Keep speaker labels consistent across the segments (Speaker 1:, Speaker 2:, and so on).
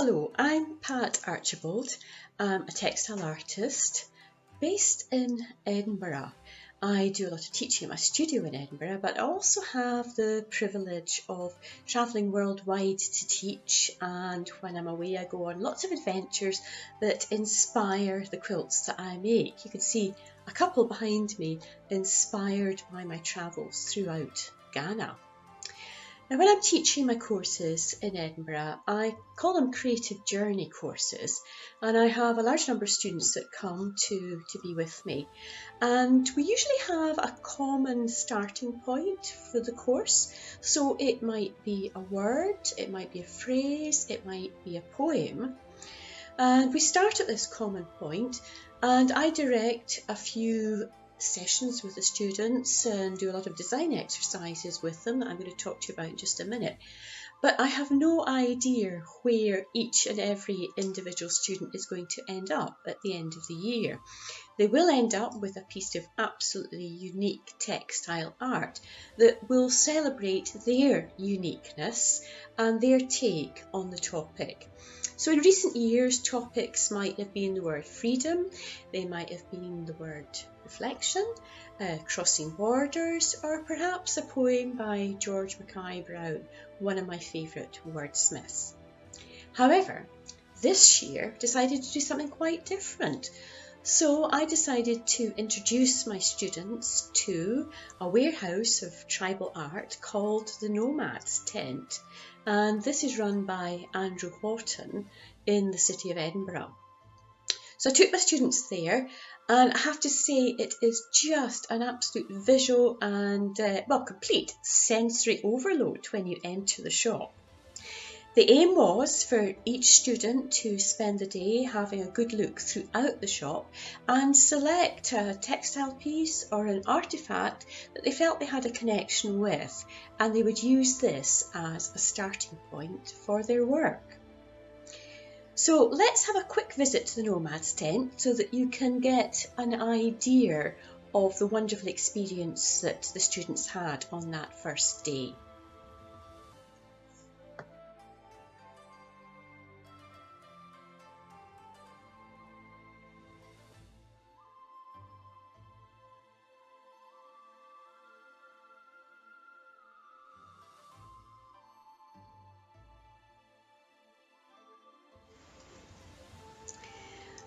Speaker 1: Hello, I'm Pat Archibald. I'm a textile artist based in Edinburgh. I do a lot of teaching at my studio in Edinburgh, but I also have the privilege of travelling worldwide to teach, and when I'm away I go on lots of adventures that inspire the quilts that I make. You can see a couple behind me inspired by my travels throughout Ghana. Now, when I'm teaching my courses in Edinburgh, I call them creative journey courses, and I have a large number of students that come to be with me. And we usually have a common starting point for the course. So it might be a word, it might be a phrase, it might be a poem. And we start at this common point, and I direct a few sessions with the students and do a lot of design exercises with them that I'm going to talk to you about in just a minute. But I have no idea where each and every individual student is going to end up at the end of the year. They will end up with a piece of absolutely unique textile art that will celebrate their uniqueness and their take on the topic. So in recent years, topics might have been the word freedom, they might have been the word reflection, crossing borders, or perhaps a poem by George Mackay Brown, one of my favourite wordsmiths. However, this year decided to do something quite different. So I decided to introduce my students to a warehouse of tribal art called the Nomads Tent, and this is run by Andrew Houghton in the city of Edinburgh. So I took my students there, and I have to say it is just an absolute visual and complete sensory overload when you enter the shop. The aim was for each student to spend the day having a good look throughout the shop and select a textile piece or an artefact that they felt they had a connection with, and they would use this as a starting point for their work. So let's have a quick visit to the Nomads Tent so that you can get an idea of the wonderful experience that the students had on that first day.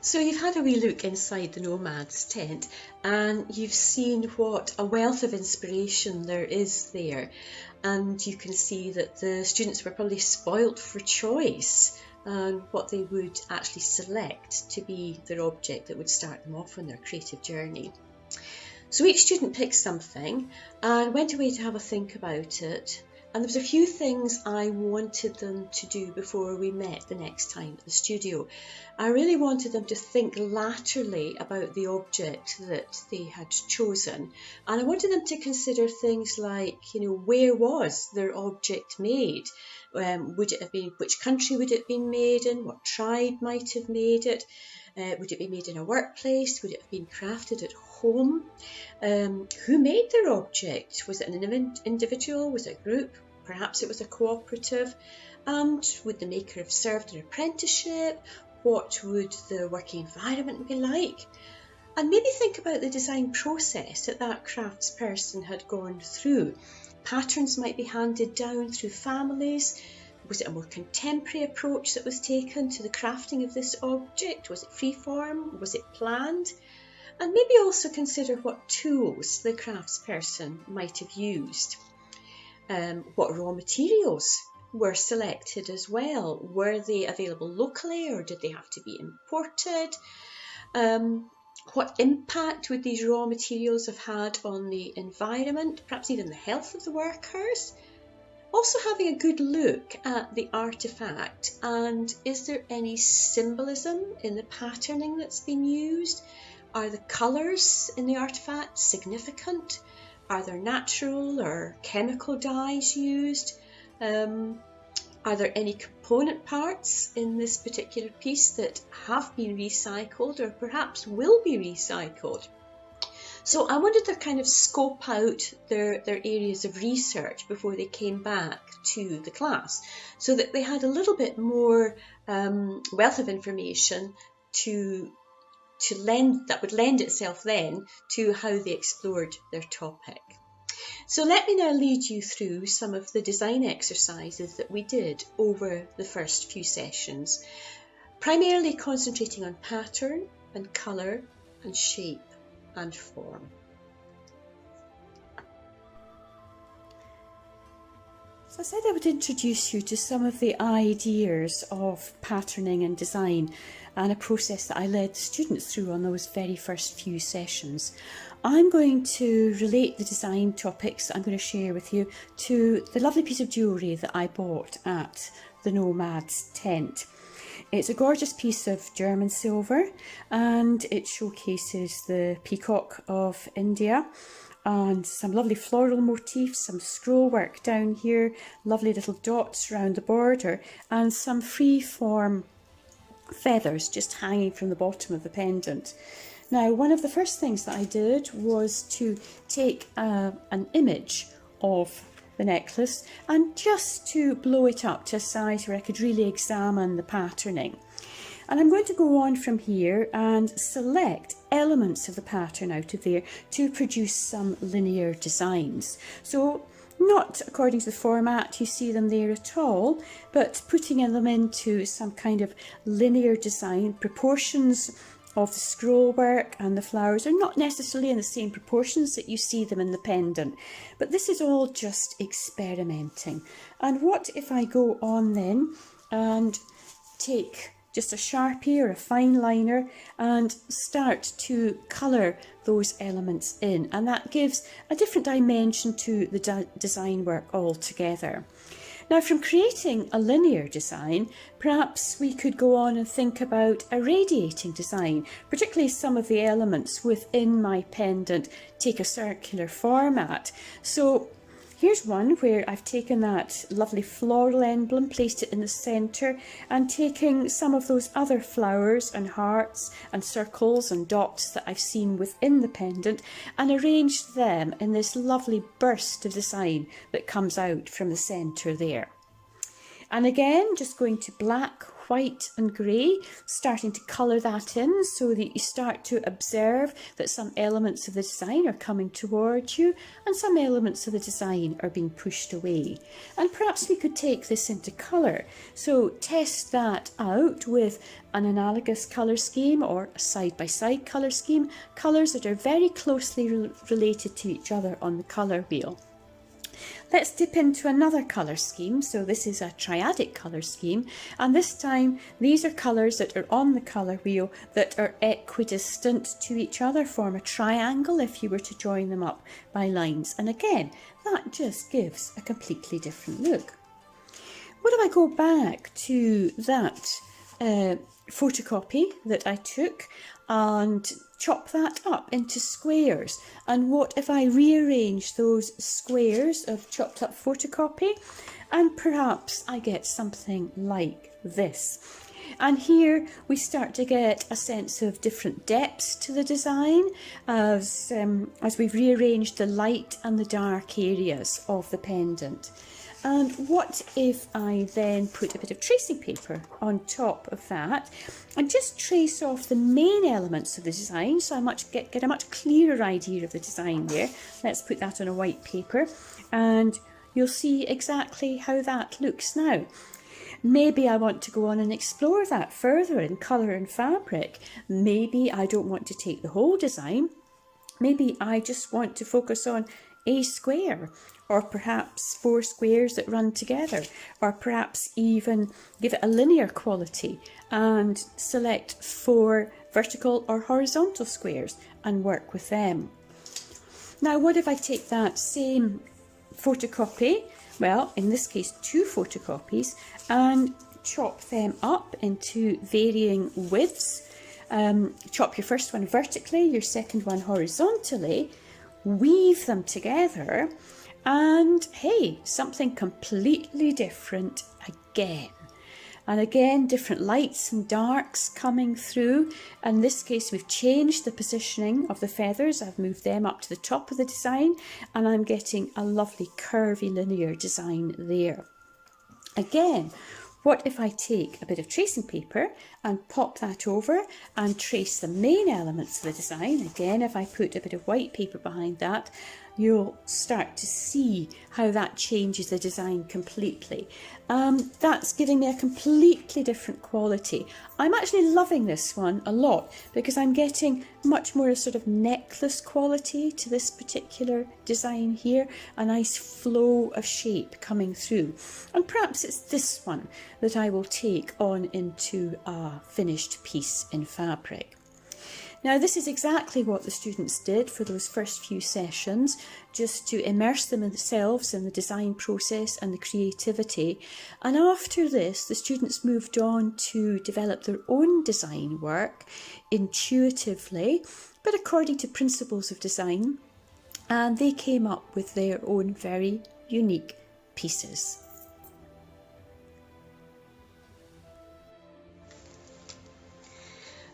Speaker 1: So you've had a wee look inside the Nomads Tent, and you've seen what a wealth of inspiration there is there, and you can see that the students were probably spoilt for choice and what they would actually select to be their object that would start them off on their creative journey. So each student picked something and went away to have a think about it. And there was a few things I wanted them to do before we met the next time at the studio. I really wanted them to think laterally about the object that they had chosen. And I wanted them to consider things like, where was their object made? Would it have been, which country would it have been made in? What tribe might have made it? Would it be made in a workplace? Would it have been crafted at home? Who made their object? Was it an individual? Was it a group? Perhaps it was a cooperative. And would the maker have served an apprenticeship? What would the working environment be like? And maybe think about the design process that craftsperson had gone through. Patterns might be handed down through families. Was it a more contemporary approach that was taken to the crafting of this object? Was it freeform? Was it planned? And maybe also consider what tools the craftsperson might have used. What raw materials were selected as well? Were they available locally or did they have to be imported? What impact would these raw materials have had on the environment, perhaps even the health of the workers? Also having a good look at the artefact, and is there any symbolism in the patterning that's been used? Are the colours in the artefact significant? Are there natural or chemical dyes used? Are there any component parts in this particular piece that have been recycled or perhaps will be recycled? So I wanted to kind of scope out their areas of research before they came back to the class, so that they had a little bit more wealth of information that would lend itself then to how they explored their topic. So let me now lead you through some of the design exercises that we did over the first few sessions, primarily concentrating on pattern and colour and shape and form. So I said I would introduce you to some of the ideas of patterning and design and a process that I led students through on those very first few sessions. I'm going to relate the design topics that I'm going to share with you to the lovely piece of jewellery that I bought at the Nomads Tent. It's a gorgeous piece of German silver and it showcases the peacock of India and some lovely floral motifs, some scroll work down here, lovely little dots around the border and some free-form feathers just hanging from the bottom of the pendant. Now, one of the first things that I did was to take an image of the necklace and just to blow it up to a size where I could really examine the patterning. And I'm going to go on from here and select elements of the pattern out of there to produce some linear designs. So not according to the format you see them there at all, but putting them into some kind of linear design. Proportions of the scroll work and the flowers are not necessarily in the same proportions that you see them in the pendant, but this is all just experimenting. And what if I go on then and take just a Sharpie or a fine liner and start to colour those elements in, and that gives a different dimension to the design work altogether. Now, from creating a linear design, perhaps we could go on and think about a radiating design, particularly some of the elements within my pendant take a circular format. So here's one where I've taken that lovely floral emblem, placed it in the centre, and taking some of those other flowers and hearts and circles and dots that I've seen within the pendant and arranged them in this lovely burst of design that comes out from the centre there. And again, just going to black, white and grey, starting to colour that in so that you start to observe that some elements of the design are coming towards you and some elements of the design are being pushed away. And perhaps we could take this into colour. So test that out with an analogous colour scheme or a side-by-side colour scheme, colours that are very closely related to each other on the colour wheel. Let's dip into another colour scheme. So this is a triadic colour scheme, and this time these are colours that are on the colour wheel that are equidistant to each other, form a triangle if you were to join them up by lines, and again that just gives a completely different look. What if I go back to that photocopy that I took and chop that up into squares, and what if I rearrange those squares of chopped up photocopy and perhaps I get something like this. And here we start to get a sense of different depths to the design as we've rearranged the light and the dark areas of the pendant. And what if I then put a bit of tracing paper on top of that and just trace off the main elements of the design so I get a much clearer idea of the design there. Let's put that on a white paper and you'll see exactly how that looks now. Maybe I want to go on and explore that further in colour and fabric. Maybe I don't want to take the whole design. Maybe I just want to focus on a square, or perhaps 4 squares that run together, or perhaps even give it a linear quality and select 4 vertical or horizontal squares and work with them. Now, what if I take that same photocopy, well, in this case 2 photocopies, and chop them up into varying widths. Chop your first one vertically, your second one horizontally, weave them together, and hey, something completely different again. And again, different lights and darks coming through. In this case, we've changed the positioning of the feathers. I've moved them up to the top of the design, and I'm getting a lovely curvy linear design there. Again,
Speaker 2: What if I take a bit of tracing paper and pop that over and trace the main elements of the design? Again, if I put a bit of white paper behind that, you'll start to see how that changes the design completely. That's giving me a completely different quality. I'm actually loving this one a lot because I'm getting much more a sort of necklace quality to this particular design here, a nice flow of shape coming through. And perhaps it's this one that I will take on into a finished piece in fabric. Now, this is exactly what the students did for those first few sessions, just to immerse themselves in the design process and the creativity. And after this, the students moved on to develop their own design work intuitively, but according to principles of design. And they came up with their own very unique pieces.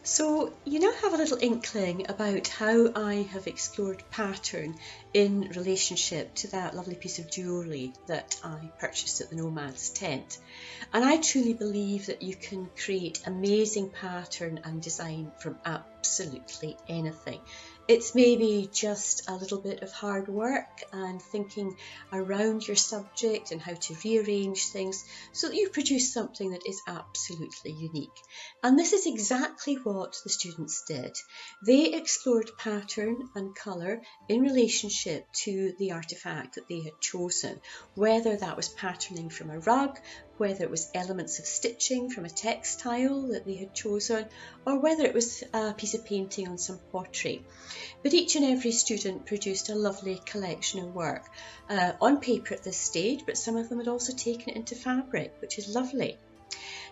Speaker 1: So you now have a little inkling about how I have explored pattern in relationship to that lovely piece of jewellery that I purchased at the Nomads Tent. And I truly believe that you can create amazing pattern and design from absolutely anything. It's maybe just a little bit of hard work and thinking around your subject and how to rearrange things so that you produce something that is absolutely unique. And this is exactly what the students did. They explored pattern and colour in relationship to the artefact that they had chosen, whether that was patterning from a rug, whether it was elements of stitching from a textile that they had chosen, or whether it was a piece of painting on some pottery. But each and every student produced a lovely collection of work on paper at this stage, but some of them had also taken it into fabric, which is lovely.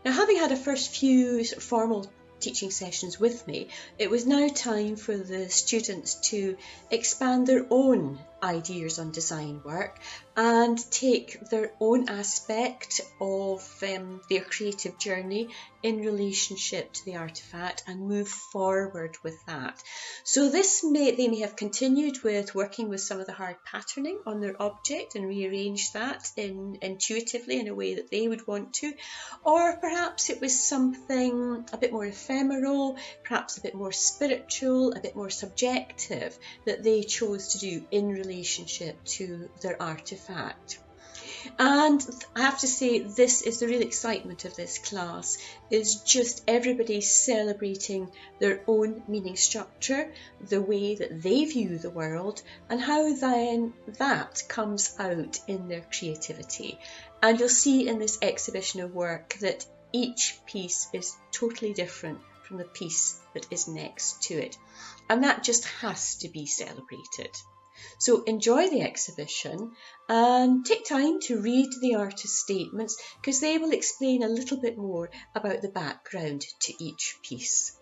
Speaker 1: Now, having had a first few formal teaching sessions with me, it was now time for the students to expand their own ideas on design work and take their own aspect of their creative journey in relationship to the artefact and move forward with that. So they may have continued with working with some of the hard patterning on their object and rearrange that intuitively in a way that they would want to, or perhaps it was something a bit more ephemeral, perhaps a bit more spiritual, a bit more subjective that they chose to do in relationship to their artefact. And I have to say, this is the real excitement of this class, is just everybody celebrating their own meaning structure, the way that they view the world, and how then that comes out in their creativity. And you'll see in this exhibition of work that each piece is totally different from the piece that is next to it. And that just has to be celebrated. So enjoy the exhibition and take time to read the artist's statements because they will explain a little bit more about the background to each piece.